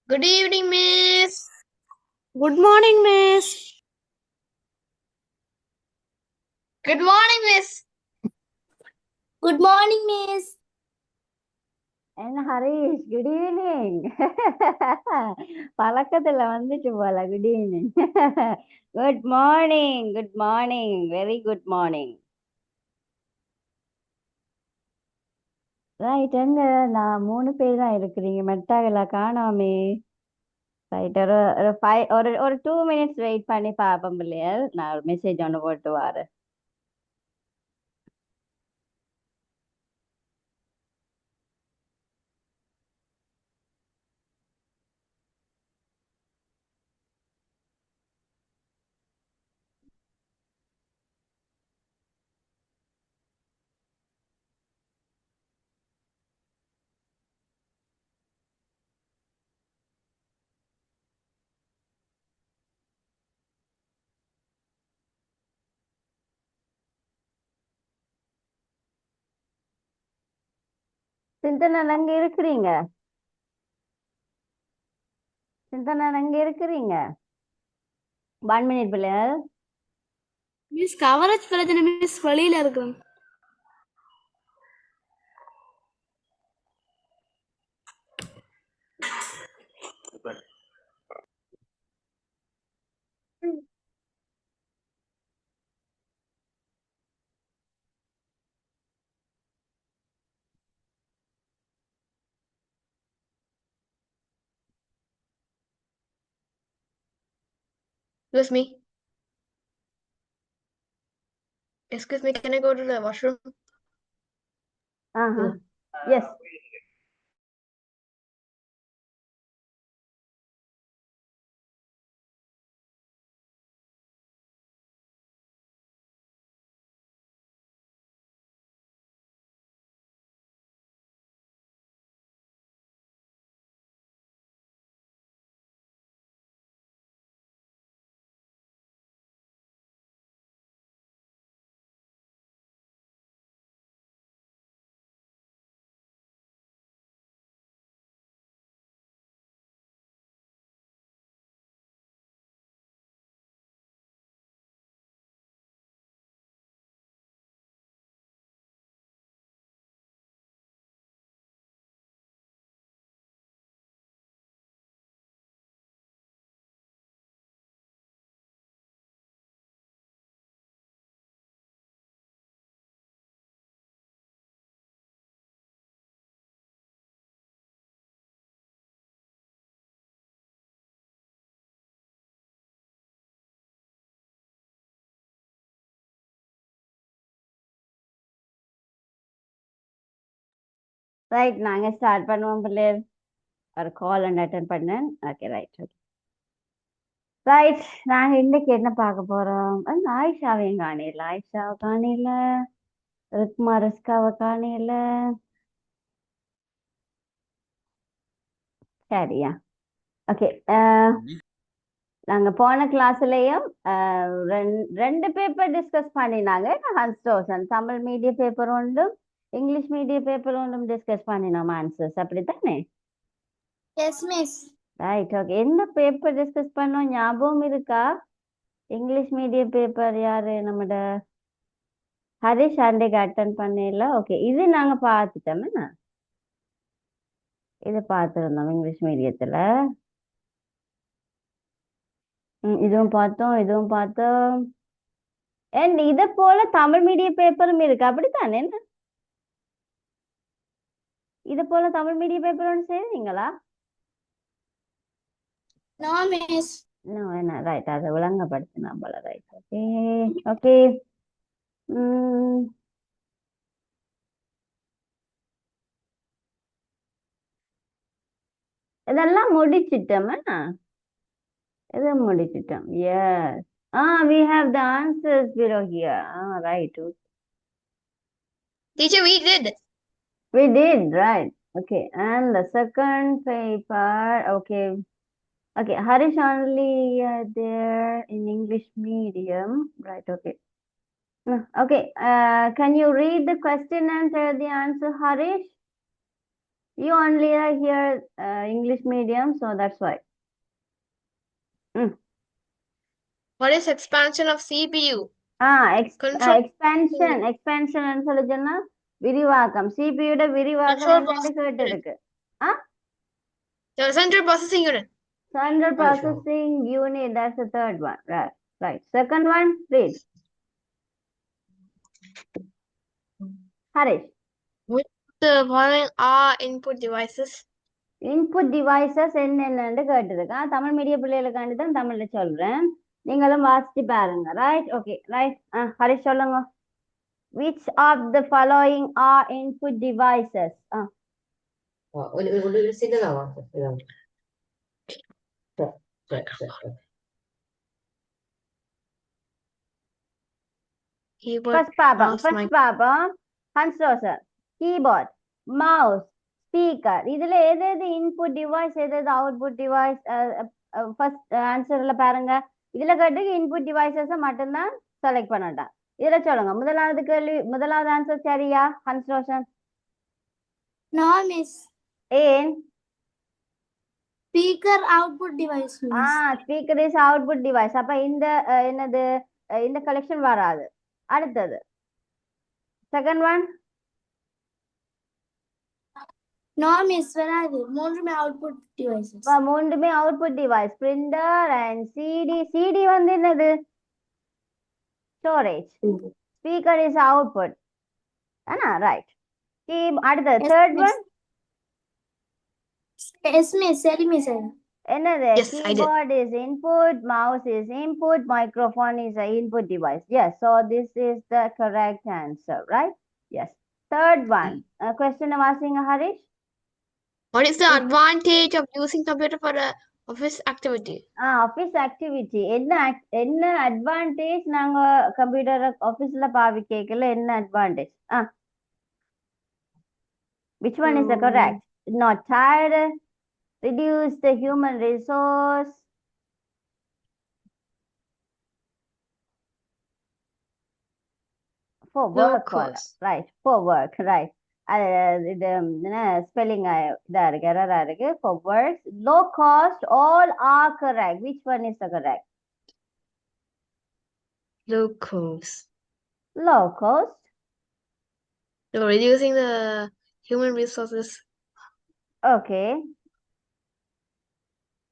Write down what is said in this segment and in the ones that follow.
Good evening, Miss. Good morning, Miss. Good morning, Miss. Good morning, Miss. And Harish, good evening. பழக்கத்துல வந்துட்டு போல good evening. Good morning, good morning, very good morning. Right எங்க நான் 3 பேர் தான் இருக்கிறீங்க மெட்டாகல காணாமே right ஒரு 2 minutes வெயிட் பண்ணி பார்ப்போம் இல்லையா நான் ஒரு மெசேஜ் ஒன்று போட்டு வரேன் சிந்தனன் அங்க இருக்கிறீங்க சிந்தனன் அங்க இருக்கிறீங்க 1 minute பிள்ளைகள் மிஸ் கவரேஜ் பிரச்சனை மிஸ் வெளியில இருக்கிறோம். Excuse me. Excuse me, can I go to the washroom? Yes. Right நாங்க ஸ்டார்ட் பண்ணுவோம் பிள்ளைகள் ஒரு கால் ஒன்று அட்டன் பண்ணேன் ஓகே ரைட் ஓகே ரைட் நாங்க இன்னைக்கு என்ன பார்க்க போறோம் ஆயிஷாவையும் காணையில ஆயிஷாவை காணையில ருக்மா ரிஸ்காவை காணையில சரியா ஓகே நாங்க போன கிளாஸ்லயும் ரெண்டு பேப்பர் டிஸ்கஸ் பண்ணினாங்க ஹன்ஸ்டோசன் தமிழ் மீடியம் பேப்பர் ஒன்றும் இங்கிலீஷ் மீடியம் பேப்பர் ஒன்றும் டிஸ்கஸ் பண்ணினோம் ஆன்சர்ஸ் அப்படித்தானே Yes, Miss. ரைட் ஓகே என்ன பேப்பர் டிஸ்கஸ் பண்ணோம் ஞாபகம் இருக்கா இங்கிலீஷ் மீடியம் பேப்பர் யாரு நம்மட ஹரிஷ் அன்றைக்கு அட்டன் பண்ணல ஓகே இது நாங்க பார்த்துட்டோம் என்ன இது பார்த்துருந்தோம் இங்கிலீஷ் மீடியத்துல இதுவும் பார்த்தோம் அண்ட் இதை போல தமிழ் மீடியம் பேப்பரும் இருக்கு அப்படித்தானே என்ன இது போல தமிழ் மீடியம் பேப்பர் ஒன்று செய்வீங்களா No, Miss. என்ன ரைட் அதை விளங்கப்படுத்தினா போல ரைட் ஓகே ஓகே இதெல்லாம் முடிச்சிட்டோமா இதை முடிச்சிட்டோம் S we have the answers below here right Teacher, we did. we did right okay and the second paper okay Harish only there in English medium right okay okay can you read the question and tell the answer Harish You only are here English medium, so that's why. What is expansion of CPU? Expansion Control சொல்லி சொன்னா விரிவாக்கம் CPU ட விரிவாக்கம் Control என்னன்னு கேட்டிருக்கு. the central processing unit. Central processing unit, that's the third one. Right. Second one, read. Harish. Which of the following are input devices? Input devices என்னென்னு கேட்டிருக்கு. தமிழ் மீடிய பிள்ளைகளுக்காண்டி தான் தமிழ்ல சொல்றேன். நீங்களும் வாசிச்சு பாருங்க. Right? Okay. Right. ஹரிஷ் சொல்லுங்க. Which of the following are input devices? Keyboard, First பாப்போம். Hans Roser. Keyboard, mouse, speaker. இதுல எது input device, எது output device? First answerல பாருங்க. இதுல கேட்டு input devices மட்டும்தான் செலக்ட் பண்ணட்டா. இதுல சொல்லுங்க. முதலாவது ஆன்சர் சரியா? Hans Roser. No, miss. ஏன்? Speaker output device, miss. Speaker is output device. அப்ப இந்த என்னது இந்த கலெக்ஷன் வராது. அடுத்தது செகண்ட் ஒன். No, miss. வராது. மூன்றுமே output devices. மூன்றுமே output device. Printer and CD வந்து என்னது? ஸ்டோரேஜ். Speaker is output. ஆனா ரைட். அடுத்தது தேர்ட் ஒன். Yes, miss. சரி, miss. என்னது? Yes, I did. Keyboard is input, mouse is input, microphone is an input device. Yes, so this is the correct answer, right? Yes. Third one. Question asking Harish. What is the advantage of using computer for the office activity? Office activity என்ன advantage? நாங்க computer ஆஃபீஸ்ல பாவிக்கல என்ன advantage? Which one is the correct? Not tired, reduce the human resource, for Low work போல. cost. Right, for work, right. இது என்ன spelling இதா இருக்கு, எரரா இருக்கு. For work, low cost, all are correct. Which one is the correct? Low cost. Low cost. So reducing the human resources. Okay.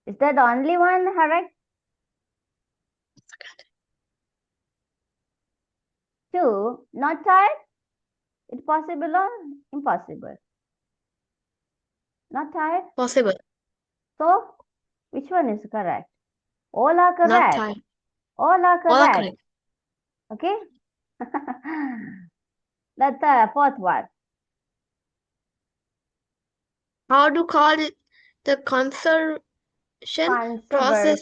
Is that the only one correct? Two, not tired? It's possible or impossible? Not tired? Possible. So, which one is correct? All are Not correct. tired. All are All are correct. correct. Okay? That's the fourth one. How to call it the conservation process?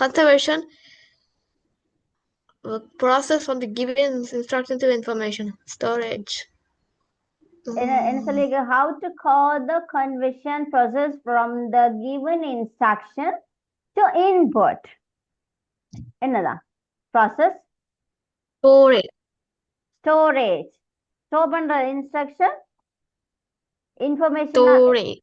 Conservation process from the given instruction to information storage. என்ன சொல்லிருக்கு? How to call the conversion process from the given instruction to input. என்னதான்? Process? Storage. Storage. Store பண்ற instruction? Information. Storage.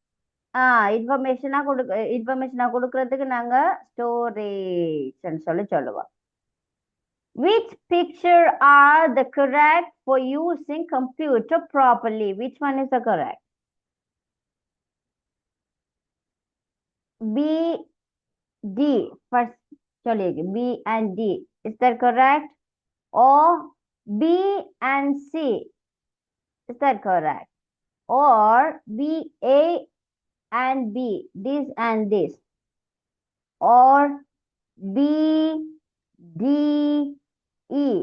இன்ஃபர்மேஷனா கொடுக்கறதுக்கு நாங்க storage சொல்லுவோம். Which picture are the correct for using computer properly? Which one is the correct? B, D. First, B and D. Is that correct? Or B and C? Is that correct? Or B, A and B, this and this? Or B, D, E?